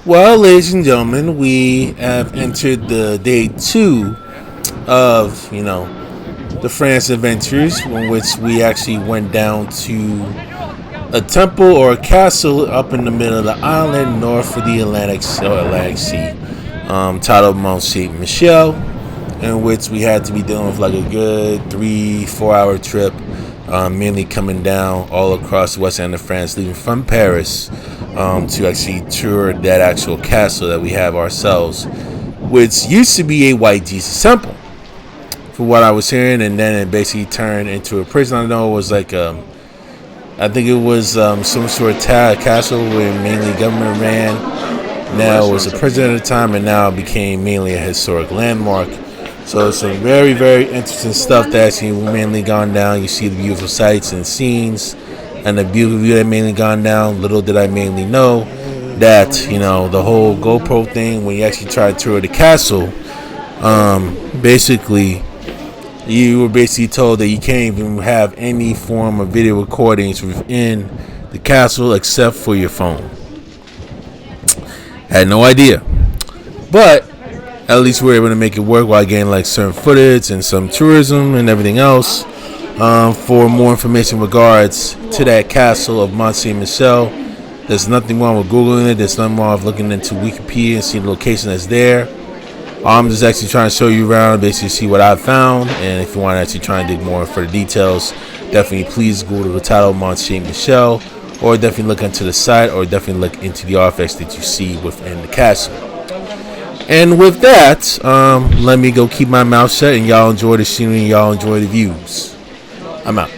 Well, ladies and gentlemen, we have entered the day two of, the France adventures, in which we actually went down to a temple or a castle up in the middle of the island, north of the Atlantic Sea, titled Mont Saint-Michel, in which we had to be dealing with like a good 3-4 hour trip, mainly coming down all across the west end of France, leaving from Paris to actually tour that actual castle that we have ourselves, which used to be a white Jesus temple, for what I was hearing, and then it basically turned into a prison. I know it was like I think it was some sort of castle where mainly government ran. Now it was a prison at the time, and now it became mainly a historic landmark. So it's some very, very interesting stuff that's mainly gone down. You see the beautiful sights and scenes, and the beautiful view that mainly gone down. Little did I mainly know that the whole GoPro thing, when you actually try to tour the castle, basically you were basically told that you can't even have any form of video recordings within the castle except for your phone. Had no idea, but at least we were able to make it work while getting like certain footage and some tourism and everything else. For more information regards to that castle of Mont Saint-Michel, there's nothing wrong with Googling it. There's nothing wrong with looking into Wikipedia and seeing the location that's there. I'm just actually trying to show you around, basically see what I found. And if you want to actually try and dig more for the details, definitely please go to the title Mont Saint-Michel, or definitely look into the site, or definitely look into the artifacts that you see within the castle. And with that, let me go keep my mouth shut, and y'all enjoy the scenery, and y'all enjoy the views. I'm out.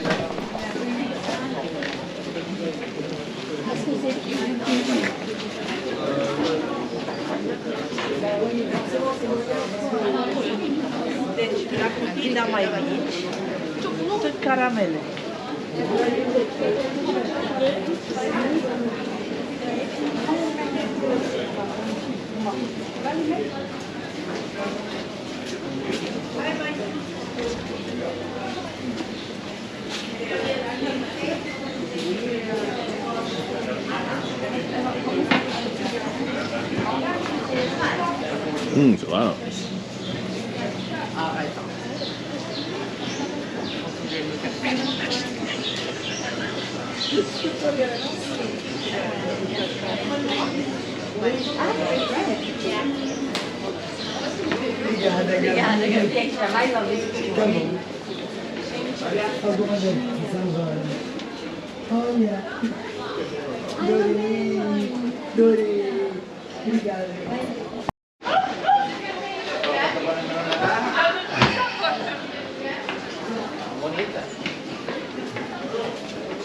Wow.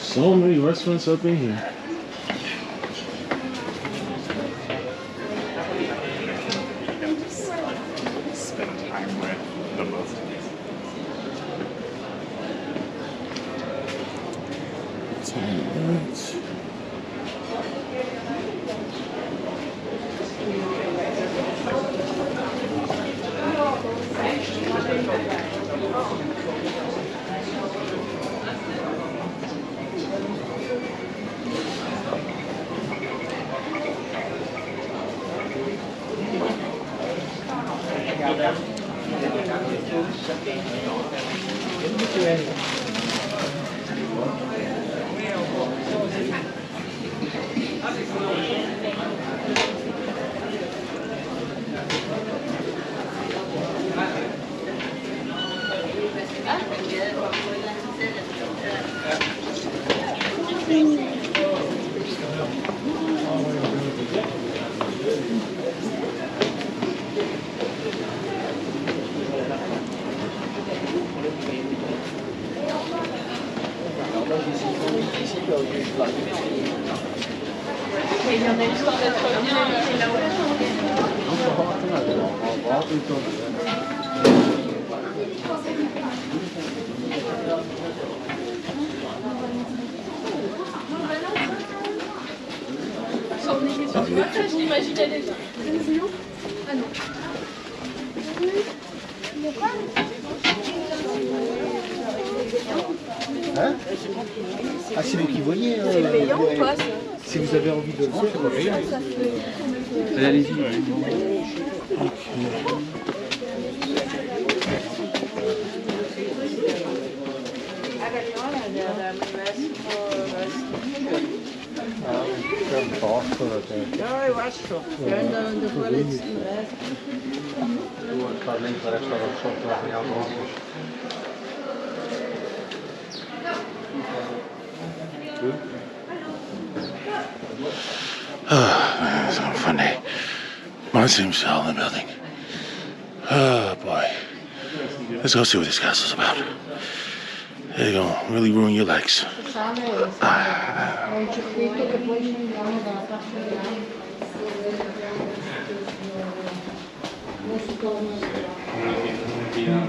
So many restaurants up in here. Spend time with the most. J'imaginais déjà. Ah non. Hein? Ah, c'est vous qui voyez. C'est payant ou pas ça? Si vous avez envie de le faire, Ça fait Allez-y. Ja, ich weiß schon. Ja, in der vorletzten Reihe. It's so funny. Mont Saint-Michel in the building. Oh boy. Let's go see what this castle's about. There you go. Really ruin your legs. È un circuito che poi scendiamo dalla parte di là. Non si torna di là.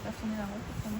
stationner la route pour nous.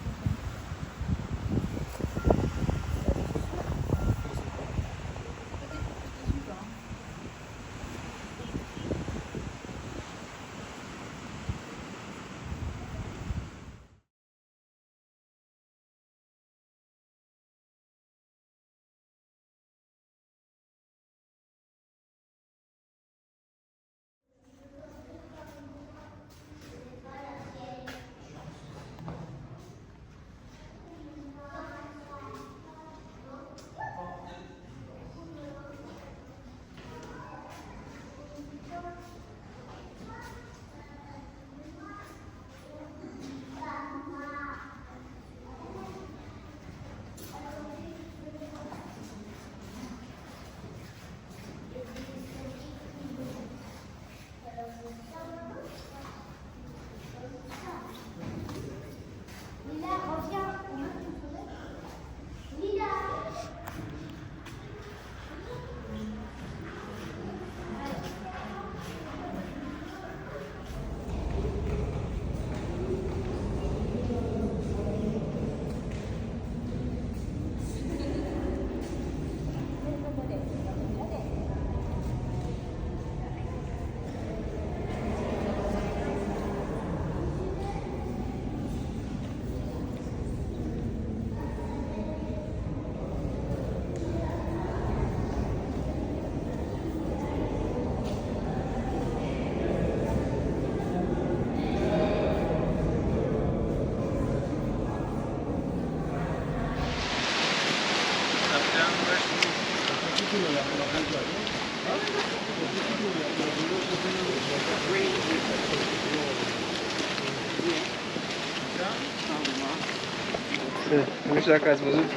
Nu știu dacă ați văzut,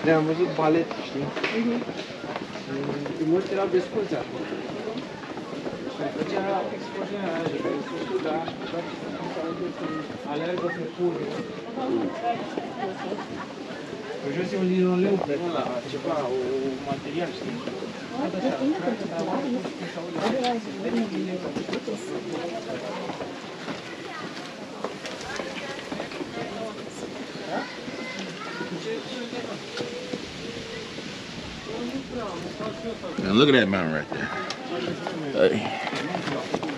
ne-am văzut balet, știi? Mulți erau desculți acolo. Și făcea exploziunea aia de pe sus, da, alergă pe curve. Pe jos e un linoleu pe ăla, ceva, un material, știi? And look at that mountain right there. Hey.